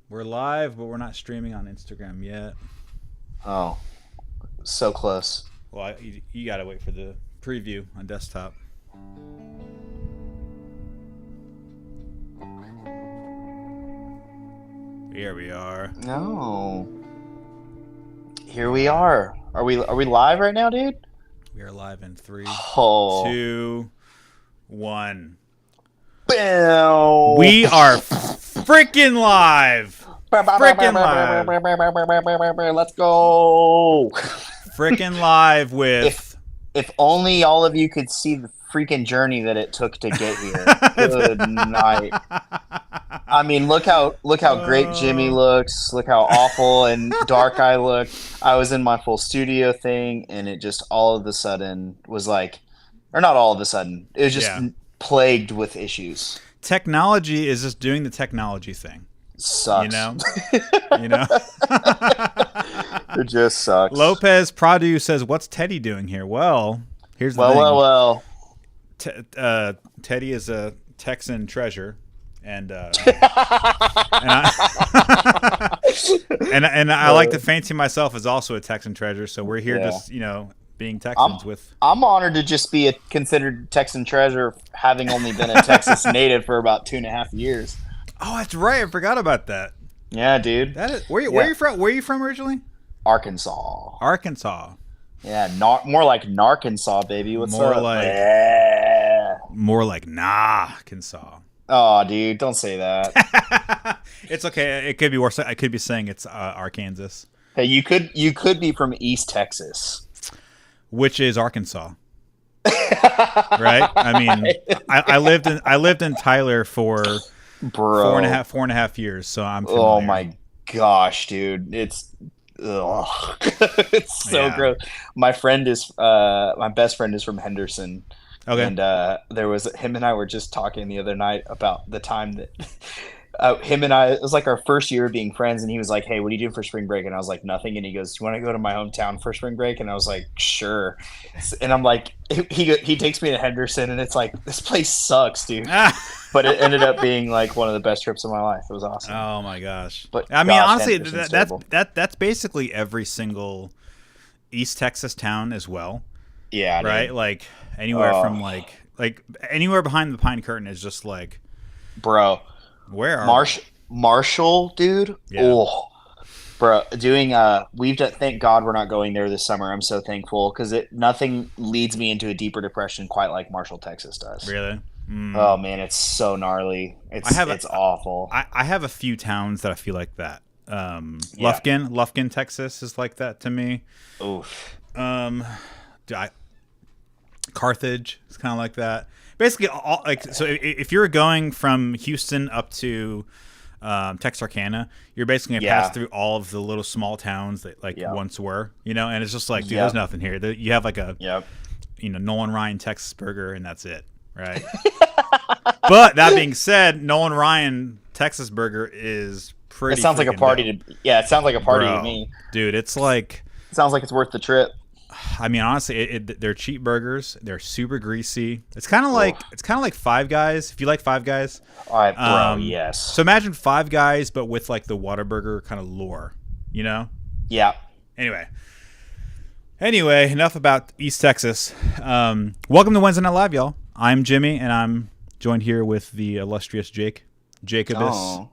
We're live, but we're not streaming on Instagram yet. Oh, so close. Well, you got to wait for the preview on desktop. Here we are. No. Here we are. Are we live right now, dude? We are live in 3, Oh. 2, 1. Bow. We are freaking live. Freaking live. Let's go. Freaking live with. If only all of you could see the freaking journey that it took to get here. Good night. I mean, look how great Jimmy looks. Look how awful and dark I look. I was in my full studio thing, and it just all of a sudden was like, or not all of a sudden, it was just plagued with issues. Technology is just doing the technology thing. Sucks. You know? It just sucks. Lopez Pradu says, "What's Teddy doing here?" Well, here's the thing. Well. Teddy is a Texan treasure, and I like to fancy myself as also a Texan treasure. So we're here just being Texans I'm honored to just be considered Texan treasure, having only been a Texas native for about 2.5 years. Oh, that's right. I forgot about that. Yeah, dude. That is where are you from? Where are you from originally? Arkansas. Yeah, more like Narkansas, baby. What's more up? More like Arkansas. Oh, dude, don't say that. It's okay. It could be worse. I could be saying it's Arkansas. Hey, you could be from East Texas, which is Arkansas. Right? I mean, I lived in Tyler for 4.5 years, so I'm familiar. Oh my gosh, dude. It's it's so gross. My best friend is from Henderson. Okay. And him and I were just talking the other night about the time that him and I, it was like our first year of being friends, and he was like, "Hey, what are you doing for spring break?" And I was like, "Nothing." And he goes, "Do you want to go to my hometown for spring break?" And I was like, "Sure." And I'm like, he takes me to Henderson, and it's like, this place sucks, dude. But it ended up being like one of the best trips of my life. It was awesome. Oh my gosh! But I mean, honestly, that's basically every single East Texas town as well. Yeah. Right. Dude. Like anywhere from like anywhere behind the Pine Curtain is just like, bro. Where are Marshall, dude? Yeah. Oh, bro, thank God we're not going there this summer. I'm so thankful because nothing leads me into a deeper depression quite like Marshall, Texas does. Really? Oh man, it's so gnarly. It's awful. I have a few towns that I feel like that. Lufkin, Texas is like that to me. Oof. Carthage is kind of like that. Basically, so if you're going from Houston up to Texarkana, you're basically gonna pass through all of the little small towns that once were, and it's just like, dude, there's nothing here. You have like a, Nolan Ryan Texas burger, and that's it, right? But that being said, Nolan Ryan Texas burger is pretty. It sounds like a party dope. it sounds like a party to me, dude. It's like, it sounds like it's worth the trip. I mean, honestly, they're cheap burgers. They're super greasy. It's kind of like Five Guys. If you like Five Guys, all right, bro. Yes. So imagine Five Guys, but with like the Whataburger kind of lore, Yeah. Anyway, enough about East Texas. Welcome to Wednesday Night Live, y'all. I'm Jimmy, and I'm joined here with the illustrious Jacobus. Oh.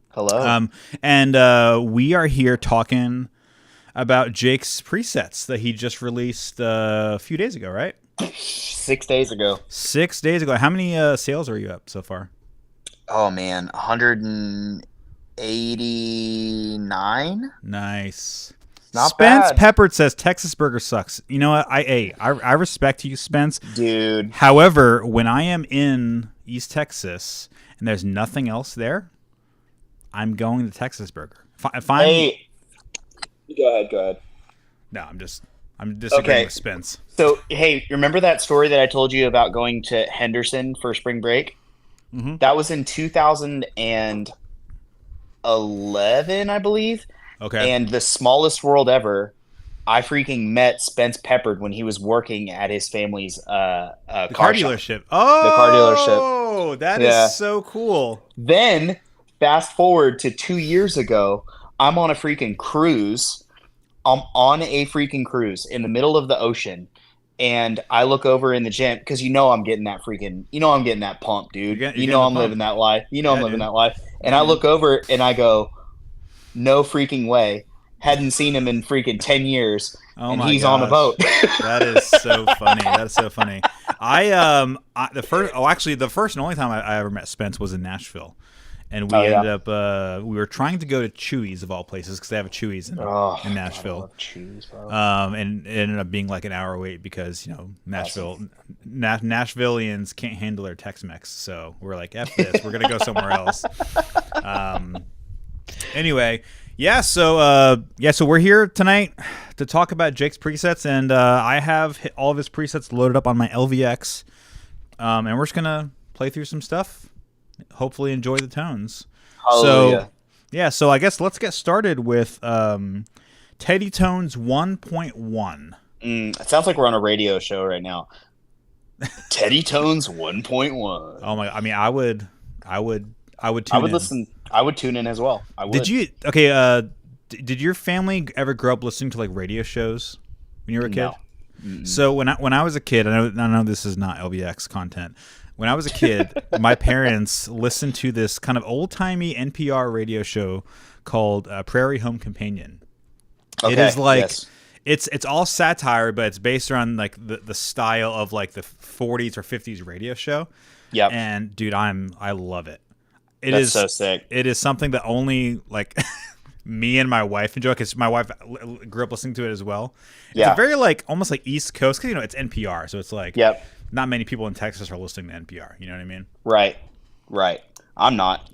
Hello. And we are here talking about Jake's presets that he just released a few days ago, right? 6 days ago. 6 days ago. How many sales are you up so far? Oh man, 189. Nice. Not Spence bad. Peppard says Texas burger sucks. You know what? I respect you, Spence. Dude. However, when I am in East Texas and there's nothing else there, I'm going to Texas burger. Hey. Go ahead. No, I'm disagreeing with Spence. So, hey, remember that story that I told you about going to Henderson for spring break? Mm-hmm. That was in 2011, I believe. Okay. And the smallest world ever, I freaking met Spence Peppard when he was working at his family's car dealership. Oh, the car dealership. Oh, that is so cool. Then fast forward to 2 years ago, I'm on a freaking cruise. I'm on a freaking cruise in the middle of the ocean. And I look over in the gym because I'm getting that I'm getting that pump, dude. I'm living that life. I'm living that life. And I look over and I go, no freaking way. Hadn't seen him in freaking 10 years. And he's on a boat. That is so funny. That's so funny. The first and only time I ever met Spence was in Nashville. And we ended up, we were trying to go to Chuy's of all places because they have a Chuy's in Nashville. I love Chuy's, bro. And it ended up being like an hour wait because, Nashvillians can't handle their Tex-Mex. So we're like, F this. We're going to go somewhere else. Anyway, so we're here tonight to talk about Jake's presets. And I have all of his presets loaded up on my LVX. And we're just going to play through some stuff. Hopefully enjoy the tones. Hallelujah. So I guess let's get started with Teddy Tones 1.1. It sounds like we're on a radio show right now. Teddy Tones 1.1. Oh my! I mean, I would tune in. Listen. I would tune in as well. I would. Did you? Okay. Did your family ever grow up listening to like radio shows when you were a kid? No. Mm-mm. So when I was a kid, I know this is not LVX content. When I was a kid, my parents listened to this kind of old-timey NPR radio show called Prairie Home Companion. Okay, it is like yes. it's all satire, but it's based around like the style of like the 40s or 50s radio show. Yeah. And dude, I love it. That's so sick. It is something that only like me and my wife enjoy because my wife grew up listening to it as well. It's a very like almost like East Coast because it's NPR, so it's like not many people in Texas are listening to NPR. You know what I mean? Right. I'm not.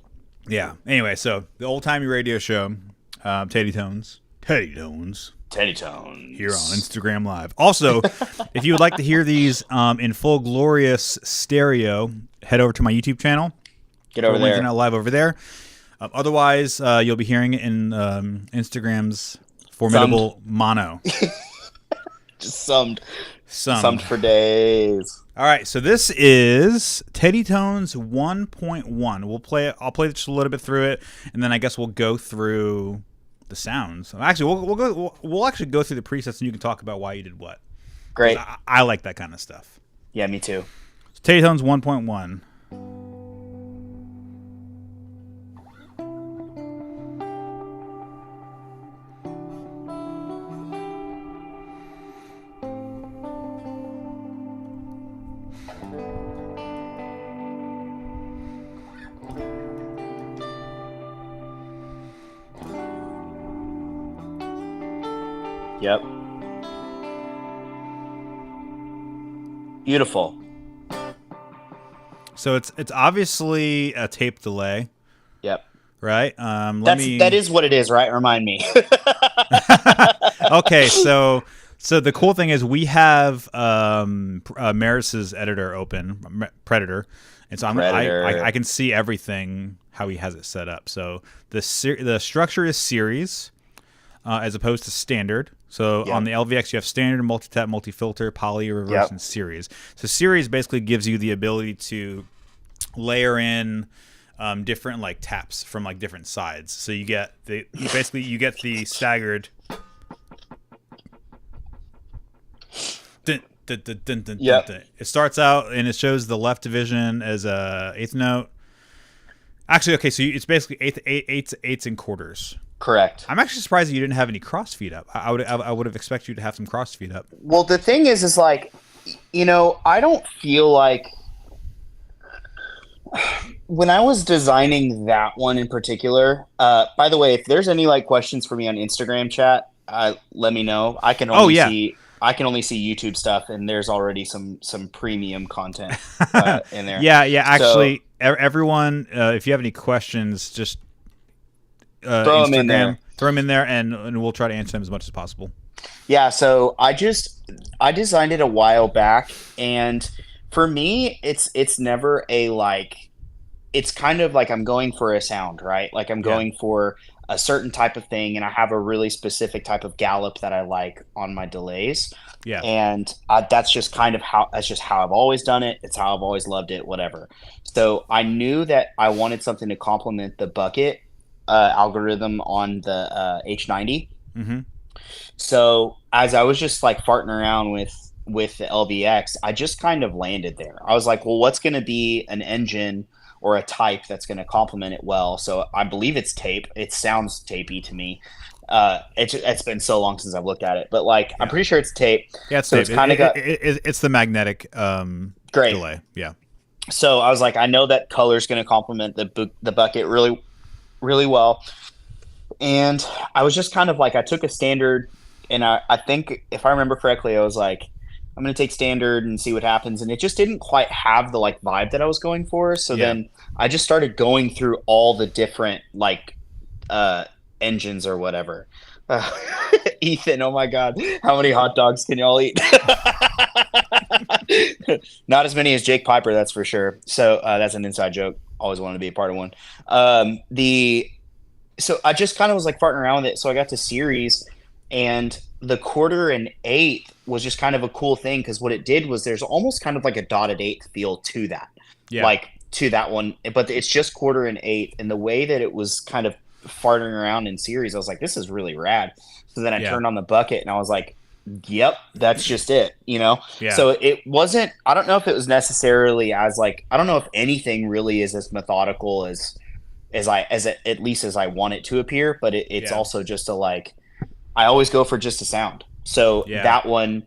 Yeah. Anyway, so the old timey radio show, Teddy Tones here on Instagram Live. Also, if you would like to hear these in full glorious stereo, head over to my YouTube channel. Get over there. Internet Live over there. Otherwise, you'll be hearing it in Instagram's formidable mono. Just summed for days. All right, so this is Teddy Tones 1.1. I'll play just a little bit through it, and then I guess we'll go through the sounds. Actually, we'll actually go through the presets, and you can talk about why you did what. Great. I like that kind of stuff. Yeah, me too. So Teddy Tones 1.1. Yep. Beautiful. So it's obviously a tape delay. Yep. Right? That is what it is, right? Remind me. Okay, so the cool thing is we have Maris's editor open, Predator, and so I can see everything how he has it set up. So the structure is series as opposed to standard. So on the LVX you have standard, multi-tap, multi-filter, poly, reverse, and series. So series basically gives you the ability to layer in different like taps from like different sides. So you get the staggered. It starts out and it shows the left division as a eighth note. Actually, okay, so it's basically eighths and quarters. Correct. I'm actually surprised that you didn't have any crossfeed up. I would have expected you to have some crossfeed up. Well, the thing is like, I don't feel like when I was designing that one in particular. By the way, if there's any like questions for me on Instagram chat, let me know. I can only see YouTube stuff, and there's already some premium content in there. Yeah. Actually, everyone, if you have any questions, just throw them in there. Throw them in there, and we'll try to answer them as much as possible. Yeah. So I designed it a while back, and for me, it's never a like. it's kind of like I'm going for a sound, right? Like I'm Yeah. going for a certain type of thing, and I have a really specific type of gallop that I like on my delays. Yeah. And that's just kind of that's just how I've always done it. It's how I've always loved it, whatever. So I knew that I wanted something to complement the bucket algorithm on the H90. Mm-hmm. So as I was just like farting around with the LVX, I just kind of landed there. I was like, well, what's going to be an engine or a type that's going to complement it well? So I believe it's tape. It sounds tapey to me. It's been so long since I've looked at it, but like I'm pretty sure it's tape. Yeah, it's so tape. it's kind of got it's the magnetic great delay. Yeah. So I was like, I know that color's going to complement the bucket really, really well. And I was just kind of like, I took a standard, and I think if I remember correctly, I was like, I'm going to take standard and see what happens. And it just didn't quite have the like vibe that I was going for. So then I just started going through all the different like engines or whatever. Ethan, oh my God, how many hot dogs can y'all eat? Not as many as Jake Piper, that's for sure. So that's an inside joke. Always wanted to be a part of one. So I just kind of was like farting around with it. So I got to series, and the quarter and eighth was just kind of a cool thing, because what it did was there's almost kind of like a dotted eighth feel to that, like to that one, but it's just quarter and eighth. And the way that it was kind of farting around in series, I was like, this is really rad. So then I turned on the bucket, and I was like, yep, that's just it, you know? So it wasn't, I don't know if it was necessarily as like, I don't know if anything really is as methodical as at least as I want it to appear, but it's also just a like, I always go for just a sound. So that one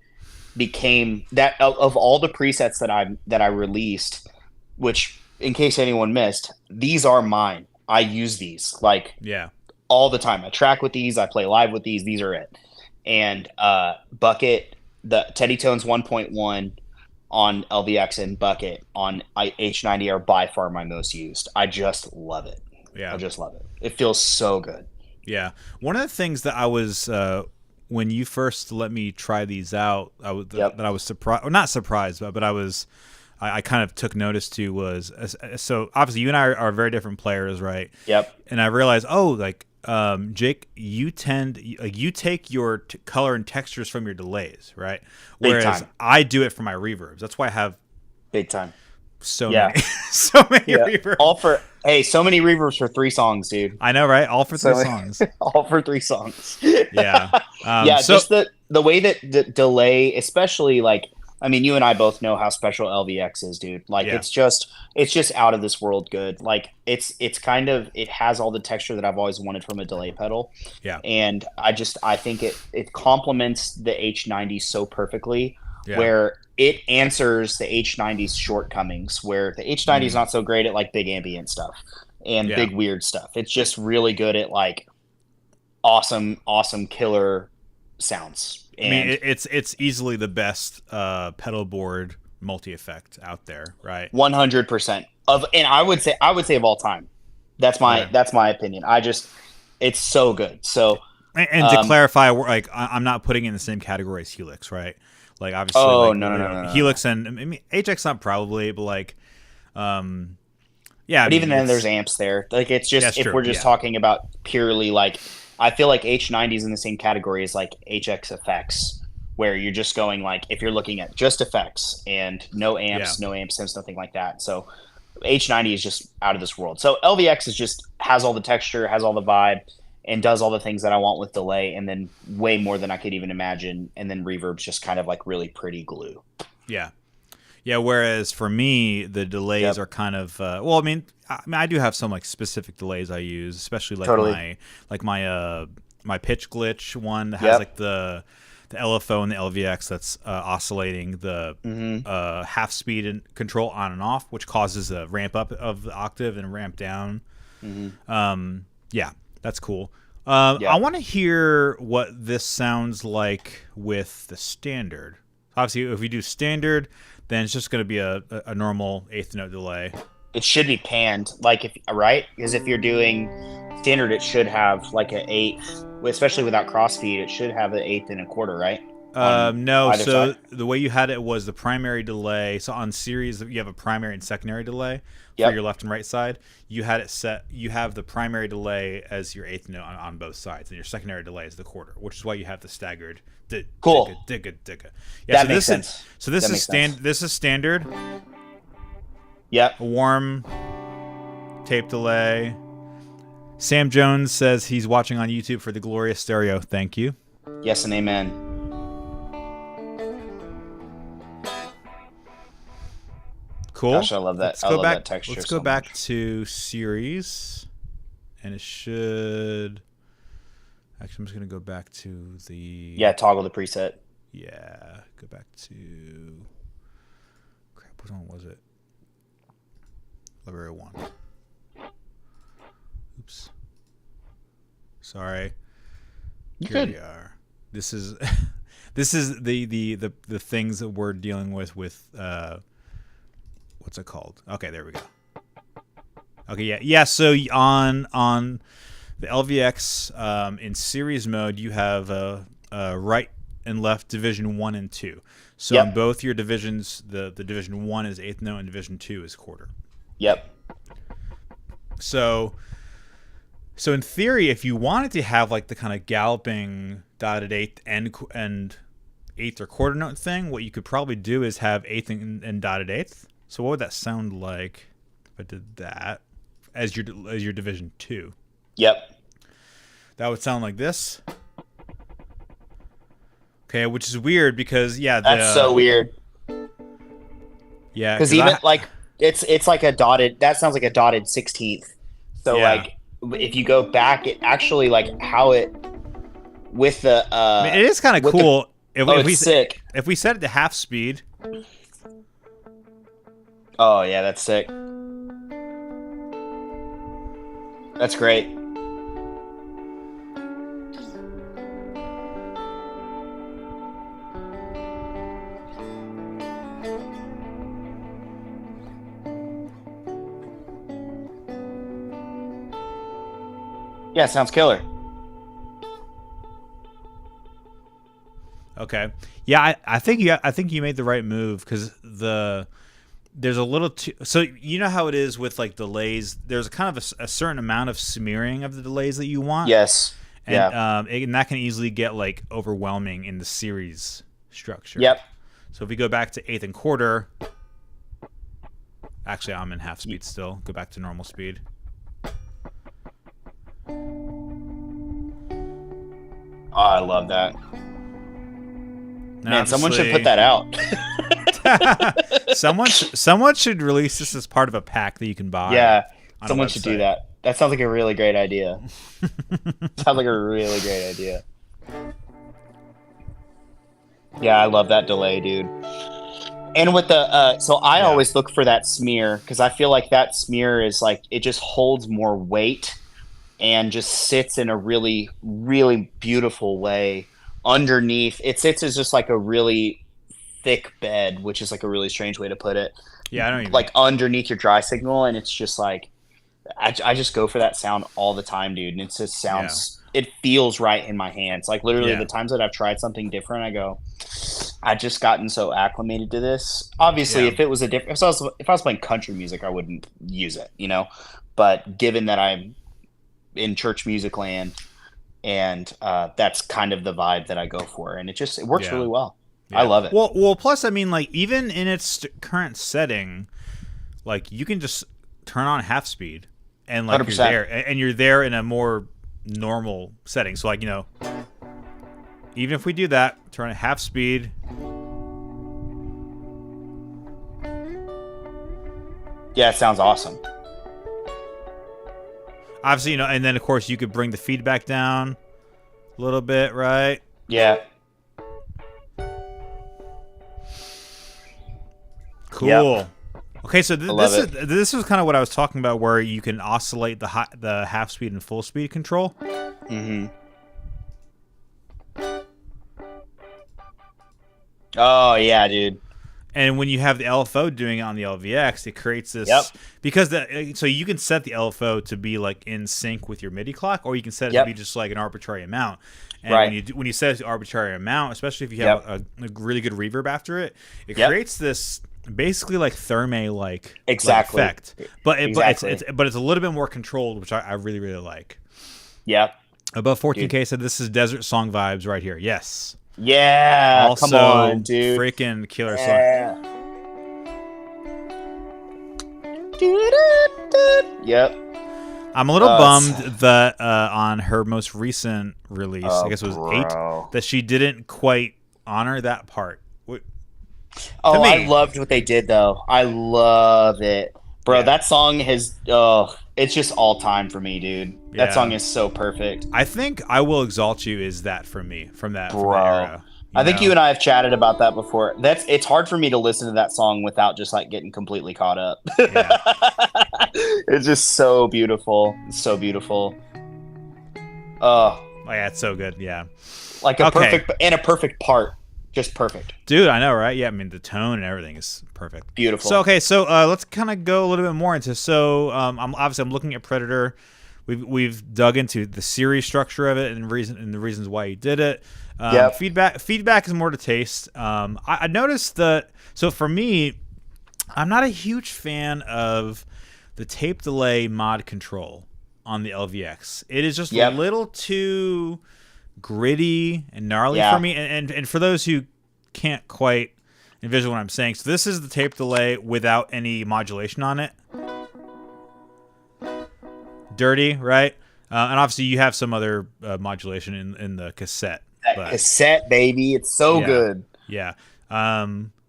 became that of all the presets that I released, which in case anyone missed, these are mine. I use these like all the time. I track with these, I play live with these. These are it. And bucket, the Teddy Tones 1.1 on LVX and bucket on H90 are by far my most used. I just love it. I just love it. It feels so good. Yeah. One of the things that I was when you first let me try these out, that I was surprised, or not surprised, but I kind of took notice to was, so obviously you and I are very different players, right? Yep. And I realized, Jake, you take your color and textures from your delays, right? Whereas I do it for my reverbs. That's why I have big time so many reverbs. So many reverbs for 3 songs, dude. I know, right? All for 3 songs. All for 3 songs. Yeah. Just the way that the delay, especially like, I mean, you and I both know how special LVX is, dude. Like it's just out of this world good. Like it's kind of, it has all the texture that I've always wanted from a delay pedal. Yeah. And I think it complements the H90 so perfectly, where it answers the H90's shortcomings, where the H90 is not so great at like big ambient stuff and big weird stuff. It's just really good at like awesome killer sounds. And I mean, it's easily the best pedal board multi-effect out there, right? 100% and I would say of all time. That's my opinion. It's so good. So and to clarify, like I'm not putting it in the same category as Helix, right? Like obviously, no. Helix and I mean HX not probably, but like, But even then, there's amps there. Like it's just if we're just talking about purely like, I feel like H90 is in the same category as like HX effects, where you're just going like, if you're looking at just effects and no amps, no amp sims, nothing like that. So H90 is just out of this world. So LVX has all the texture, has all the vibe, and does all the things that I want with delay, and then way more than I could even imagine. And then reverb's just kind of like really pretty glue. Yeah. Yeah, whereas for me, the delays are kind of I mean, I do have some like specific delays I use, especially like my pitch glitch one that has like the LFO and the LVX that's oscillating the half speed and control on and off, which causes a ramp up of the octave and ramp down. That's cool. I want to hear what this sounds like with the standard. Obviously, if we do standard, then it's just going to be a normal eighth note delay. It should be panned, like because if you're doing standard, it should have like an eighth, especially without crossfeed. It should have an eighth and a quarter, right? No, either so side? the way you had it was the primary delay. So on series, you have a primary and secondary delay for Yep. your left and right side. You had it set. You have the primary delay as your eighth note on both sides, and your secondary delay is the quarter, which is why you have the staggered. Cool. Digga. Yeah, That so makes this sense. Is, so this That is makes sense. This is standard. Yep. A warm tape delay. Sam Jones says he's watching on YouTube for the glorious stereo. Thank you. Yes and amen. Cool. Gosh, I love that. I love that texture. Let's go so back much. to series, and it should. Actually, I'm just gonna go back to the. Yeah, toggle the preset. Yeah, go back to. Crap, which one was it? Library 1. Oops. Sorry. You Here could. we are. This is this is the things that we're dealing with what's it called? Okay, there we go. Okay, yeah. So on the LVX in series mode, you have right and left division 1 and 2. So Yep. on both your divisions, the division 1 is eighth note and division 2 is quarter. Yep. So in theory, if you wanted to have like the kind of galloping dotted eighth and eighth or quarter note thing, what you could probably do is have eighth and dotted eighth. So what would that sound like if I did that as your division 2? Yep. That would sound like this. Okay, which is weird because That's so weird. Yeah, Because even like it's like a dotted. That sounds like a dotted 16th. So Yeah. like if you go back, it actually like how it with the. I mean, it is kind of with the- cool it's sick. if we set it to half speed. Oh yeah, that's sick. That's great. Yeah, sounds killer. Okay. Yeah, I think you made the right move because there's a little too, so you know how it is with like delays. There's kind of a certain amount of smearing of the delays that you want. Yes. And, Yeah. And that can easily get like overwhelming in the series structure. Yep. So if we go back to eighth and quarter, actually I'm in half speed still. Go back to normal speed. Oh, I love that. Now, Man, someone should put obviously- that out. someone should release this as part of a pack that you can buy. Yeah, on a someone should do website. that. That sounds like a really great idea. Sounds like a really great idea. Yeah, I love that delay, dude. And with the so I Yeah. always look for that smear because I feel like that smear is like it just holds more weight and just sits in a really, really beautiful way underneath. It sits as just like a really thick bed, which is like a really strange way to put it. Yeah, I don't even Like underneath your dry signal, and it's just like I just go for that sound all the time, dude. And it just sounds, it feels right in my hands. Like literally Yeah. the times that I've tried something different, I go, I've just gotten so acclimated to this. Obviously, Yeah. if it was a different, if I was playing country music, I wouldn't use it, you know. But given that I'm in church music land, and that's kind of the vibe that I go for, and it works Yeah. really well. Yeah. I love it. Well, plus, I mean, like even in its current setting, like you can just turn on half speed, and like 100%. you're there, and you're there in a more normal setting. So, like even if we do that, turn at half speed. Yeah, it sounds awesome. Obviously, and then of course you could bring the feedback down a little bit, right? Yeah. Cool. Yep. Okay, so love this is kind of what I was talking about, where you can oscillate the half speed and full speed control. Mm-hmm. Oh yeah, dude. And when you have the LFO doing it on the LVX, it creates this because so you can set the LFO to be like in sync with your MIDI clock, or you can set it to be just like an arbitrary amount. And when you set it to arbitrary amount, especially if you have a really good reverb after it, it creates this basically like Therme like effect. But it's a little bit more controlled, which I really really like. Yeah. Above 14K said this is Desert Song vibes right here. Yes. Yeah. Also, come on, dude. Freaking killer song. Yep. I'm a little bummed that on her most recent release, I guess it was 8, that she didn't quite honor that part. I loved what they did, though. I love it. Bro, that song has... it's just all time for me, dude. Yeah. That song is so perfect. I think I Will Exalt You is that for me, from that era. I think you and I have chatted about that before. It's hard for me to listen to that song without just like getting completely caught up. Yeah. It's just so beautiful. It's so beautiful. Oh yeah, it's so good. Yeah. Like a perfect part. Just perfect. Dude, I know, right? Yeah, I mean the tone and everything is perfect. Beautiful. So let's kind of go a little bit more into I'm looking at Predator. We've dug into the series structure of it and the reasons why you did it. Feedback is more to taste. I noticed that. So for me, I'm not a huge fan of the tape delay mod control on the LVX. It is just a little too gritty and gnarly for me. And for those who can't quite envision what I'm saying, so this is the tape delay without any modulation on it. Dirty, right? And obviously you have some other modulation in the cassette. Cassette, baby, it's so good. Yeah,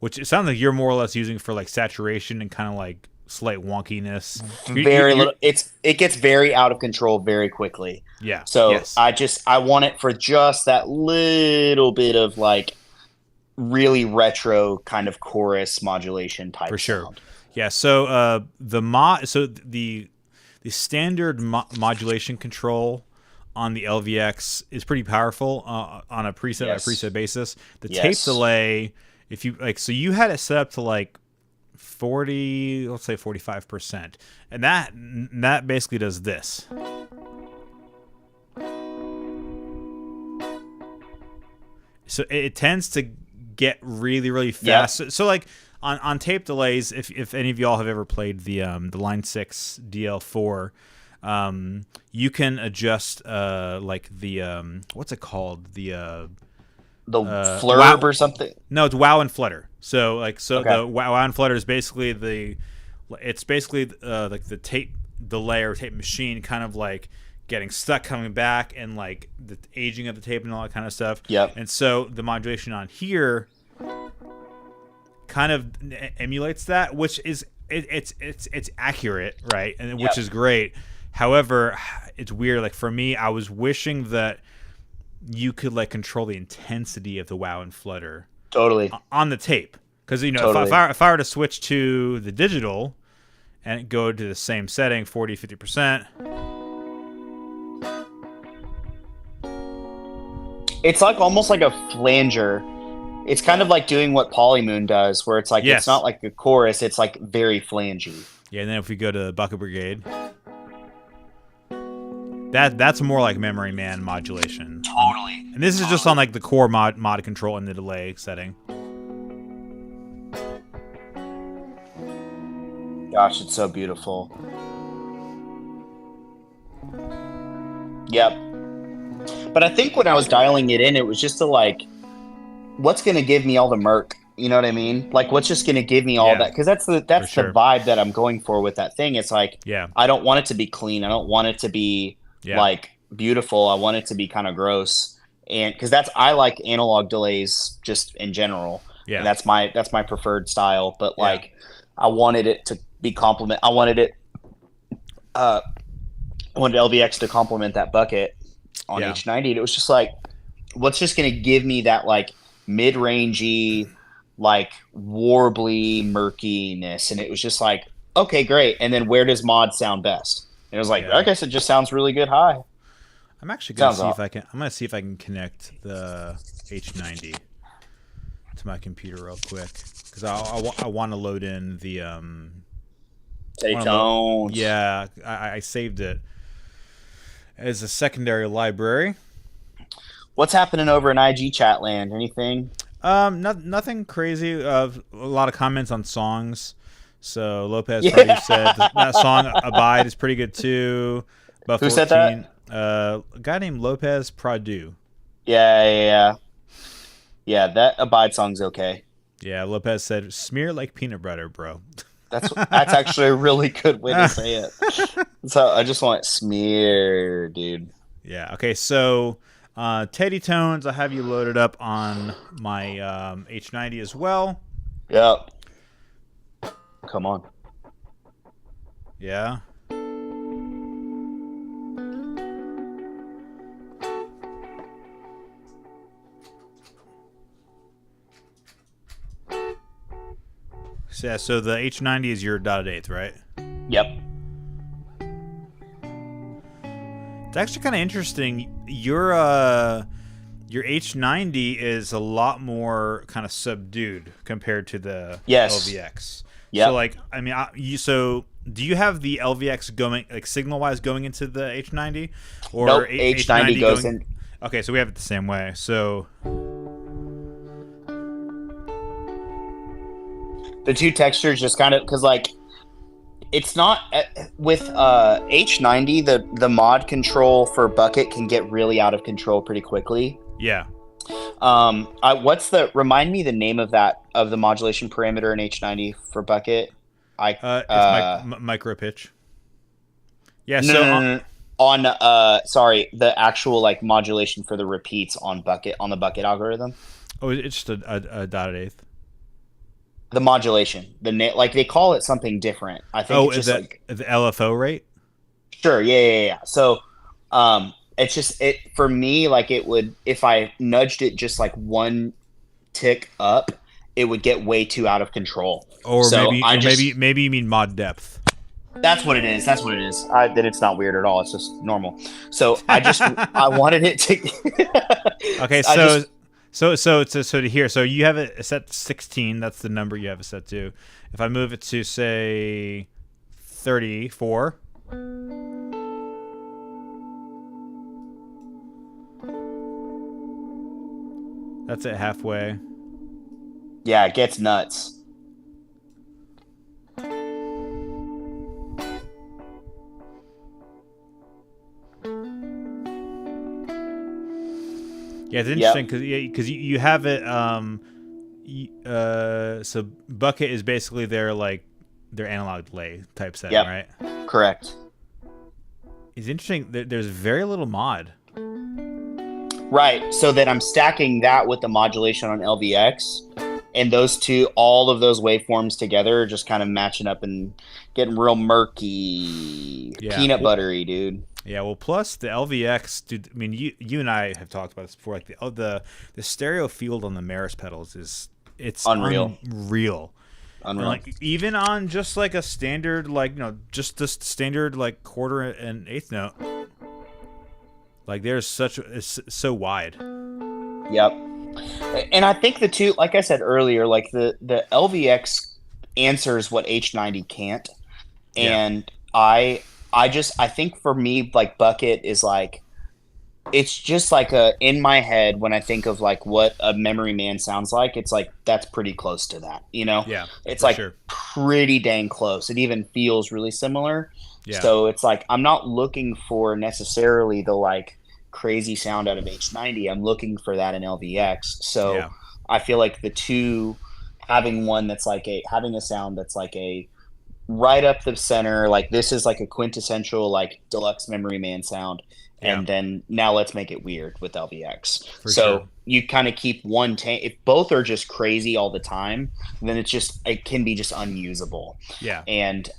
which it sounds like you're more or less using for like saturation and kind of like slight wonkiness. Very little. It gets very out of control very quickly. Yeah. So I want it for just that little bit of like really retro kind of chorus modulation type. For sure. Sound. Yeah. So the standard modulation control on the LVX is pretty powerful on a preset by preset basis. The tape delay, if you like, so you had it set up to like 40, let's say 45%, and that basically does this. So it tends to get really really fast. So like on tape delays, if any of y'all have ever played the Line 6 DL4, you can adjust like the what's it called, the flurb or something. No, it's wow and flutter. So the wow and flutter is basically like the tape delay or tape machine kind of like getting stuck, coming back, and like the aging of the tape and all that kind of stuff. Yep. And so the modulation on here kind of emulates that, which is it's accurate, right? And which is great. However, it's weird. Like for me, I was wishing that you could like control the intensity of the wow and flutter on the tape, because if I were to switch to the digital and go to the same setting, 40-50%, it's like almost like a flanger. It's kind of like doing what Polymoon does, where it's like it's not like a chorus, it's like very flangy. Yeah, and then if we go to Bucket Brigade, that's more like Memory Man modulation. Totally. And this is just on like the core mod control and the delay setting. Gosh, it's so beautiful. Yep. But I think when I was dialing it in, it was just to like, what's going to give me all the murk? You know what I mean? Like, what's just going to give me all that? Because that's the vibe that I'm going for with that thing. It's like, I don't want it to be clean. I don't want it to be like beautiful. I want it to be kind of gross. And because I like analog delays just in general. Yeah. And that's my preferred style. But like, I wanted it to be I wanted LVX to complement that bucket on H90. And it was just like, what's just going to give me that like mid-rangey, like warbly murkiness? And it was just like, okay, great. And then where does mod sound best? And it was like, I guess it just sounds really good high. I'm actually going to see if I can connect the H90 to my computer real quick because I want to load in the Tones. Yeah, I saved it as a secondary library. What's happening over in IG chat land? Anything? Nothing crazy. A lot of comments on songs. So Lopez Pardue said that song "Abide" is pretty good too. But Who said that? A guy named Lopez Pardue. Yeah. That Abide song's okay. Yeah, Lopez said, "Smear like peanut butter, bro." That's actually a really good way to say it. So I just want smear, dude. Yeah. Okay. So, Teddy Tones, I have you loaded up on my H90 as well. Yep. Come on. Yeah. So the H90 is your .8, right? Yep. It's actually kind of interesting. Your H90 is a lot more kind of subdued compared to the LVX. Yep. So like, I mean, so do you have the LVX going like signal wise going into the H90, or nope, H90 goes in? Okay, so we have it the same way. So the two textures just kind of because like it's not with H90 the mod control for bucket can get really out of control pretty quickly. Yeah. Remind me the name of the modulation parameter in H90 for bucket? It's micro pitch. Yeah. No. Sorry, the actual like modulation for the repeats on the bucket algorithm. Oh, it's just a dot eighth. The modulation, like they call it something different. I think. It's just like the LFO rate. Sure. Yeah. So, it's just for me, like it would, if I nudged it just like one tick up, it would get way too out of control. Or so maybe you mean mod depth. That's what it is. Then it's not weird at all. It's just normal. So I wanted it to. Okay, so to here, so you have it set to 16. That's the number you have it set to. If I move it to say 34. That's it halfway. Yeah, it gets nuts. Yeah, it's interesting because you have it. So bucket is basically their analog delay type setting, right? Correct. It's interesting that there's very little mod. Right, so that I'm stacking that with the modulation on LVX, and all of those waveforms together are just kind of matching up and getting real murky, peanut buttery, dude. Yeah, well, plus the LVX, dude. I mean, you and I have talked about this before. Like the stereo field on the Maris pedals it's unreal. Unreal. And like even on just like a standard, like just the standard like quarter and eighth note. Like it's so wide. Yep. And I think the two, like I said earlier, like the LVX answers what H90 can't. And I think for me, like bucket is like, it's just like in my head when I think of like what a Memory Man sounds like, it's like that's pretty close to that, Yeah. It's like pretty dang close. It even feels really similar. Yeah. So it's like I'm not looking for necessarily the like crazy sound out of H90. I'm looking for that in LVX. So I feel like the two having one that's like having a sound that's like a right up the center, like this is like a quintessential like deluxe Memory Man sound. And then now let's make it weird with LVX. So you kind of keep one tank. If both are just crazy all the time, then it can be just unusable. Yeah. And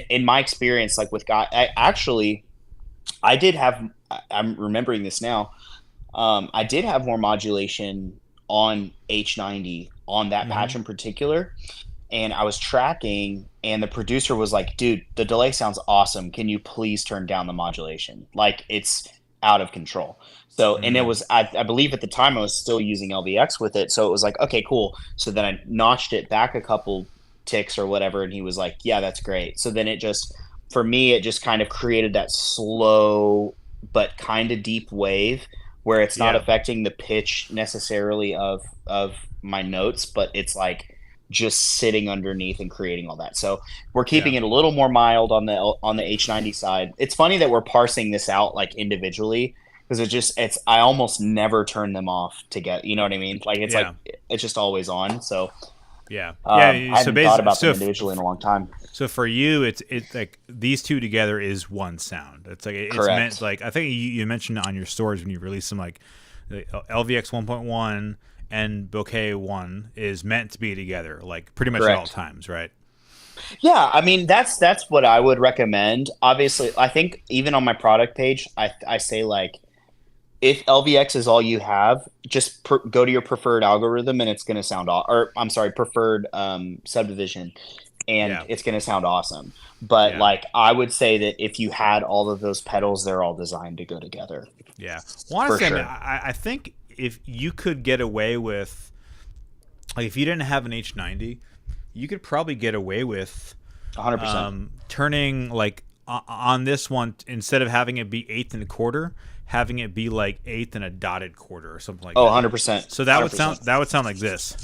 in my experience, like with I did have, I'm remembering this now. I did have more modulation on H90 on that patch in particular. And I was tracking, and the producer was like, dude, the delay sounds awesome. Can you please turn down the modulation? Like, it's out of control. So, and it Mm, was, I believe at the time I was still using LVX with it. So it was like, okay, cool. So then I notched it back a couple ticks or whatever. And he was like, yeah, that's great. So then it just, for me, it just kind of created that slow, but kind of deep wave where it's not yeah, affecting the pitch necessarily of my notes, but it's like just sitting underneath and creating all that. So we're yeah, keeping it a little more mild on the H90 side. It's funny that we're parsing this out like individually because it's I almost never turn them off to get, you know what I mean? yeah, It's just always on. So yeah, yeah. I So hadn't thought basically, about them individually in a long time. so for you, it's like these two together is one sound. It's like it's meant Correct. like I think you mentioned it on your stories when you released them, like the LVX 1.1 and Bokeh 1 is meant to be together, like pretty much at all Correct. times, right? Yeah, I mean that's what I would recommend. Obviously, I think even on my product page, I say like if LVX is all you have, just go to your preferred algorithm and it's going to sound or I'm sorry, preferred subdivision and Yeah, it's going to sound awesome. But yeah, like I would say that if you had all of those pedals, they're all designed to go together yeah. Well, for honestly, I mean, sure. I think if you could get away with, like, if you didn't have an H90, you could probably get away with 100%. turning like on this one instead of having it be eighth and a quarter, having it be like eighth and a dotted quarter or something like Oh, that. 100%. So100%. that would sound like this.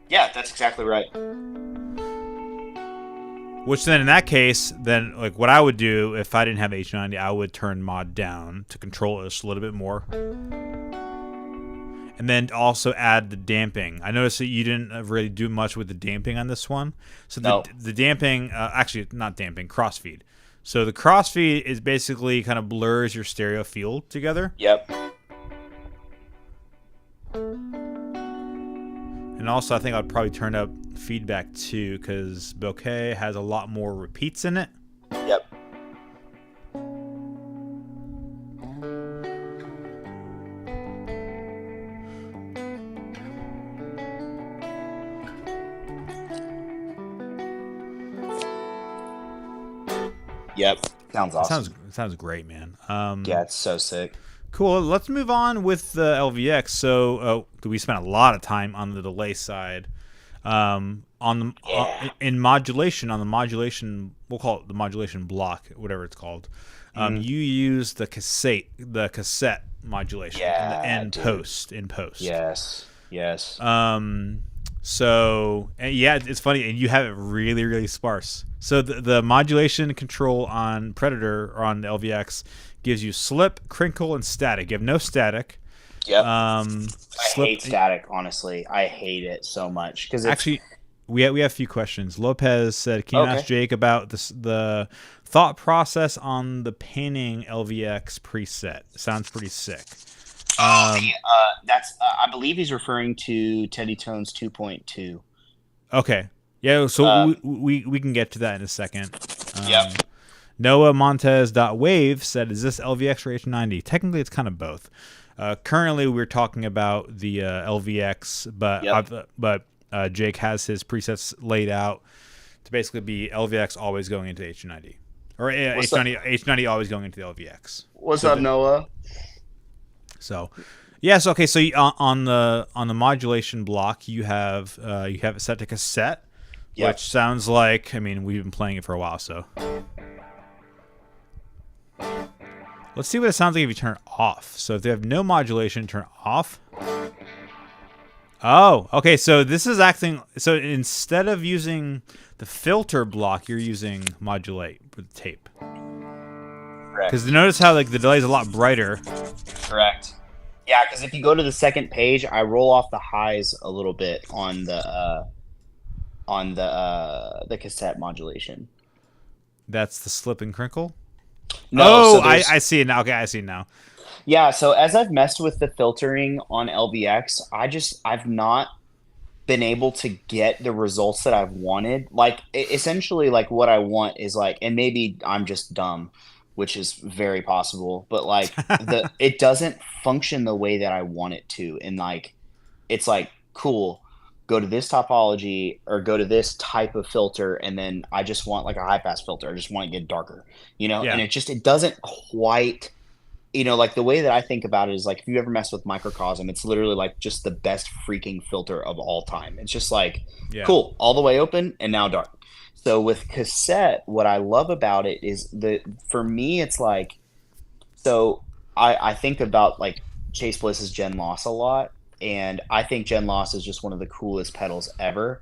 Yeah, that's exactly right. Which then in that case, then like what I would do if I didn't have H90, I would turn mod down to control it just a little bit more. And then also add the damping. I noticed that you didn't really do much with the damping on this one. So No. the damping, actually not damping, crossfeed. So the crossfeed is basically kind of blurs your stereo field together. Yep. And also I think I'd probably turn up feedback too because Bokeh has a lot more repeats in it. Yep. Yep. Sounds awesome. It sounds great, man. Yeah, it's so sick. Cool. Let's move on with the LVX. So we spent a lot of time on the delay side. On the Yeah. in modulation, on the modulation, we'll call it the modulation block, whatever it's called. You use the cassette modulation in the Yeah, end dude. in post. Yes. Yes. So and yeah, it's funny, and you have it really, really sparse. So the modulation control on Predator or on the LVX gives you slip, crinkle, and static. You have no static. Yep. I Slip. hate static, honestly. I hate it so much because it's Actually, we have a few questions. Lopez said, "Can you ask okay. Jake about the thought process on the painting LVX preset? Sounds pretty sick." Oh, that's I believe he's referring to Teddy Tones 2.2. Okay. Yeah, so Uh, we can get to that in a second. yep. Noah Montez Wave said, "Is this LVX or H90?" Technically, it's kind of both. Currently, we're talking about the LVX, Yep. but Jake has his presets laid out to basically be LVX always going into H90, or What's up? H90 always going into the LVX. What's So up, Noah? so yes, okay. So on the modulation block, you have it set to cassette, which Yep. sounds like, I mean, we've been playing it for a while, so let's see what it sounds like if you turn it off. So if they have no modulation, turn it off. Oh, okay. So this is acting. So instead of using the filter block, you're using modulate with the tape. Correct. Because notice how like the delay is a lot brighter. Correct. Yeah, because if you go to the second page, I roll off the highs a little bit on the cassette modulation. That's the slip and crinkle. No, Oh, so there's I see it now. Okay, I see it now. yeah. So as I've messed with the filtering on LVX, I've not been able to get the results that I've wanted. Like essentially, like what I want is like, and maybe I'm just dumb, which is very possible, but like it doesn't function the way that I want it to. And like it's like cool, go to this topology or go to this type of filter, and then I just want like a high pass filter. I just want to get darker, you know. And Yeah, it doesn't quite like the way that I think about it is like if you ever mess with Microcosm, it's literally like just the best freaking filter of all time. It's just like Yeah. cool, all the way open and now dark. So with cassette, what I love about it is for me it's like so I think about like Chase Bliss's Gen Loss a lot, and I think Gen Loss is just one of the coolest pedals ever.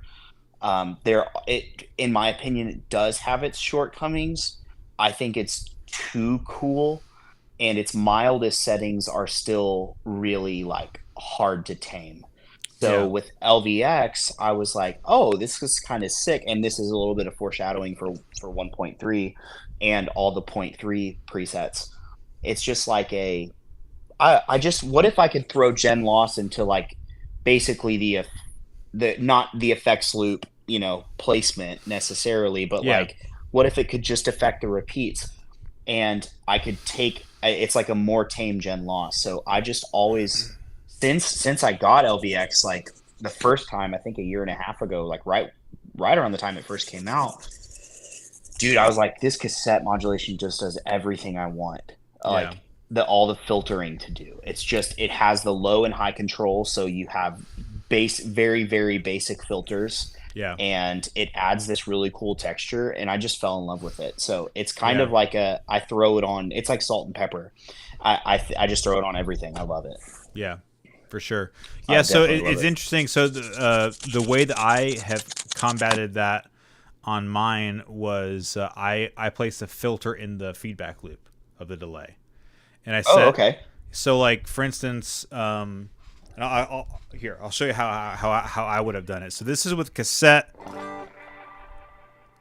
In my opinion, it does have its shortcomings. I think it's too cool, and its mildest settings are still really like hard to tame. So Yeah. with LVX, I was like, oh, this is kind of sick, and this is a little bit of foreshadowing for 1.3 and all the point 0.3 presets. It's just like I just what if I could throw Gen Loss into like basically the not the effects loop, placement necessarily, but Yeah. like what if it could just affect the repeats and I could take it's like a more tame Gen Loss. So I just always since I got LVX like the first time, I think a year and a half ago, like right around the time it first came out, dude, I was like, this cassette modulation just does everything I want. Yeah. Like all the filtering to do. It's just it has the low and high control, so you have very, very basic filters. Yeah. And it adds this really cool texture, and I just fell in love with it. So it's kind Yeah. of like I throw it on. It's like salt and pepper. I just throw it on everything. I love it. Yeah, for sure. Yeah, so it's it. interesting. So the way that I have combated that on mine was I placed a filter in the feedback loop of the delay, and I Oh, set okay. so like for instance, and I'll show you how I would have done it. So this is with cassette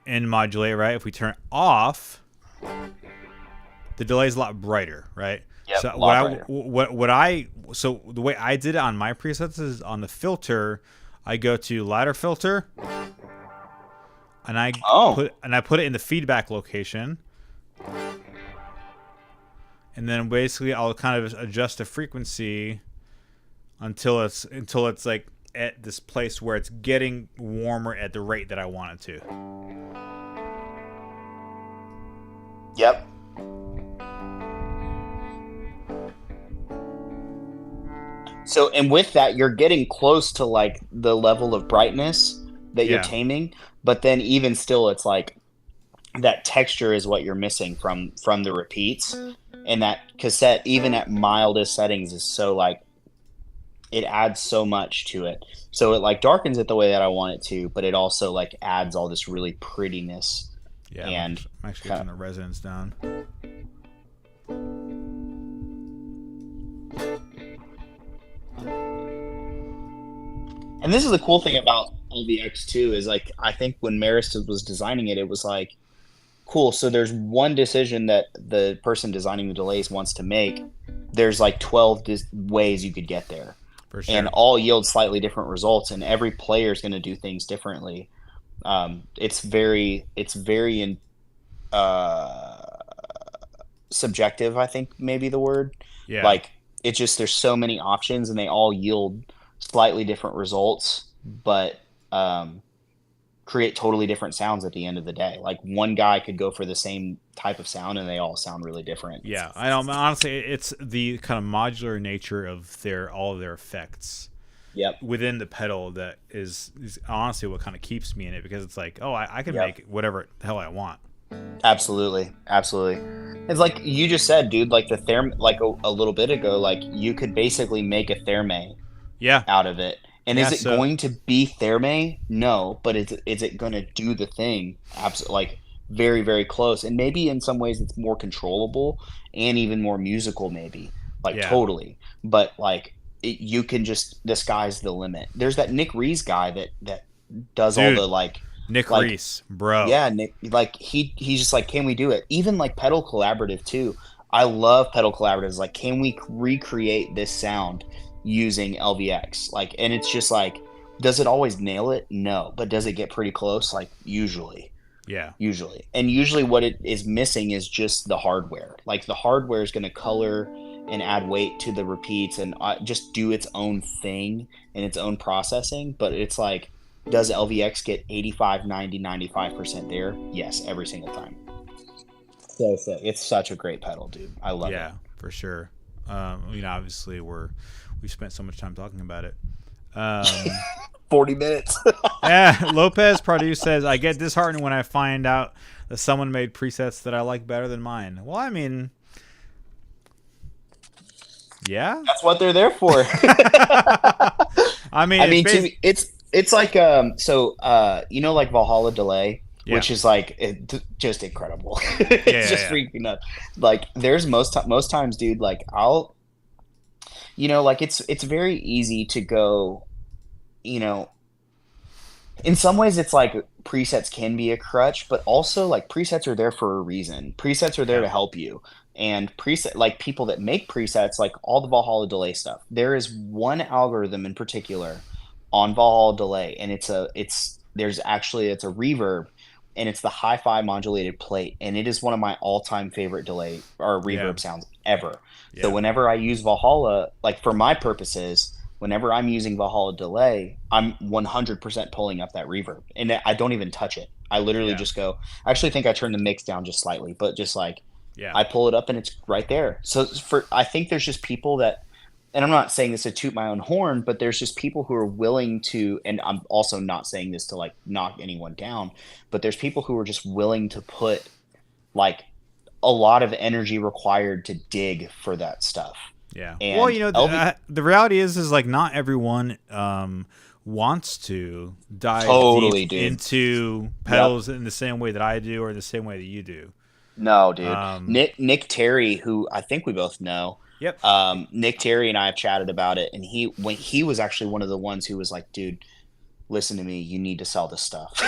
and modulate, right? If we turn it off, the delay is a lot brighter, right? Yep, So a lot brighter. so the way I did it on my presets is on the filter, I go to ladder filter, and I put it in the feedback location, and then basically I'll kind of adjust the frequency until it's like at this place where it's getting warmer at the rate that I want it to. Yep. So, and with that, you're getting close to like the level of brightness that you're taming, but then even still, it's like that texture is what you're missing from the repeats, and that cassette, even at mildest settings, is so like it adds so much to it. So it like darkens it the way that I want it to, but it also like adds all this really prettiness. Yeah, and I'm actually getting the resonance down. And this is the cool thing about LVX too, is like I think when Maris was designing it, it was like, cool. So there's one decision that the person designing the delays wants to make. There's like 12 ways you could get there, For sure. and all yield slightly different results. And every player is going to do things differently. It's very subjective, I think maybe the word. Yeah. Like it's just there's so many options, and they all yield slightly different results, but create totally different sounds at the end of the day. Like one guy could go for the same type of sound and they all sound really different. Yeah, I know. Honestly, it's the kind of modular nature of all of their effects. Yep. Within the pedal that is honestly what kind of keeps me in it, because it's like, oh, I can make whatever the hell I want. Absolutely. It's like you just said, dude, like the Therm, like a little bit ago, like you could basically make a Therme out of it. And is it going to be Therme? No, but is it going to do the thing? Absolutely, like very, very close. And maybe in some ways it's more controllable and even more musical, maybe. Like totally. But like you can just, the sky's the limit. There's that Nick Rees guy that does all the like Nick Rees, bro. Yeah, Nick, like he's just like, can we do it? Even like Pedal Collaborative too. I love Pedal Collaboratives. Like, can we recreate this sound using LVX? Like, and it's just like, does it always nail it? No, but does it get pretty close? Like usually. Yeah. Usually. And usually what it is missing is just the hardware. Like the hardware is going to color and add weight to the repeats and just do its own thing and its own processing. But it's like, does LVX get 85, 90, 95% there? Yes, every single time. So it's such a great pedal, dude. I love it. for sure. Obviously we spent so much time talking about it. 40 minutes. Yeah, Lopez Pardue says, I get disheartened when I find out that someone made presets that I like better than mine. Well, I mean, yeah. That's what they're there for. I mean, to me, it's like like Valhalla Delay, which is like just incredible. It's just freaking up. Like there's most times, dude, like I'll like it's very easy to go, in some ways it's like presets can be a crutch, but also like presets are there for a reason. Presets are there to help you. And preset, like people that make presets, like all the Valhalla Delay stuff, there is one algorithm in particular on Valhalla Delay, and it's a reverb, and it's the hi-fi modulated plate, and it is one of my all-time favorite delay or reverb sounds ever. Yeah. So whenever I use Valhalla, like for my purposes, whenever I'm using Valhalla Delay, I'm 100% pulling up that reverb, and I don't even touch it. I literally just go. I actually think I turned the mix down just slightly, but just like. Yeah. I pull it up and it's right there. So I think there's just people that, and I'm not saying this to toot my own horn, but there's just people who are willing to, and I'm also not saying this to like knock anyone down, but there's people who are just willing to put like a lot of energy required to dig for that stuff. Yeah. And well, the reality is like not everyone wants to dive deep into pedals in the same way that I do or the same way that you do. No, dude. Nick Terry, who I think we both know. Yep. Nick Terry and I have chatted about it, and he was actually one of the ones who was like, dude, listen to me, you need to sell this stuff.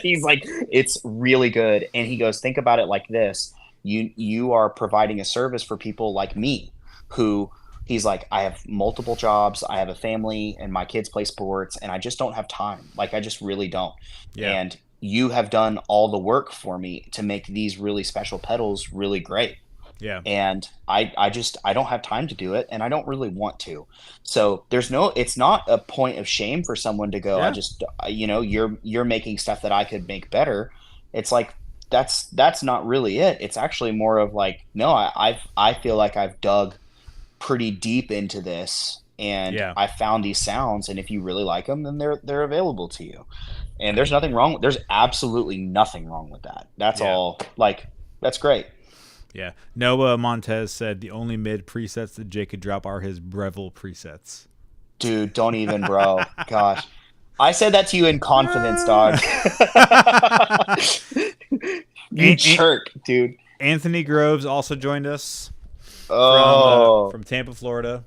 He's like, it's really good. And he goes, think about it like this. You are providing a service for people like me, who he's like, I have multiple jobs, I have a family, and my kids play sports, and I just don't have time. Like, I just really don't. Yeah. And you have done all the work for me to make these really special pedals really great. Yeah. And I don't have time to do it, and I don't really want to. So it's not a point of shame for someone to go, you're making stuff that I could make better. It's like, that's not really it. It's actually more of like, no, I feel like I've dug pretty deep into this, and I found these sounds, and if you really like them, then they're available to you. And there's nothing wrong. There's absolutely nothing wrong with that. That's all. Like, that's great. Yeah. Noah Montez said the only mid presets that Jake could drop are his Breville presets. Dude, don't even, bro. Gosh. I said that to you in confidence, dog. You jerk, dude. Anthony Groves also joined us from Tampa, Florida.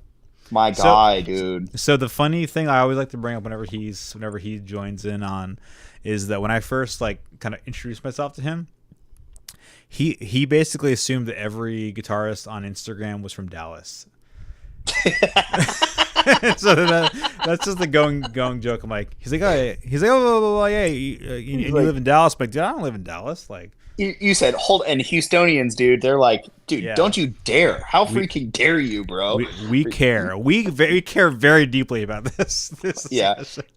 My guy, dude. So the funny thing I always like to bring up whenever he joins in on is that when I first like kind of introduced myself to him, he basically assumed that every guitarist on Instagram was from Dallas. So that's just the going joke. I'm like, he's like, you live in Dallas? I'm like, dude, I don't live in Dallas. Like, you said, and Houstonians, dude, they're like, dude, don't you dare. How freaking dare you, bro? We care. We care very deeply about this.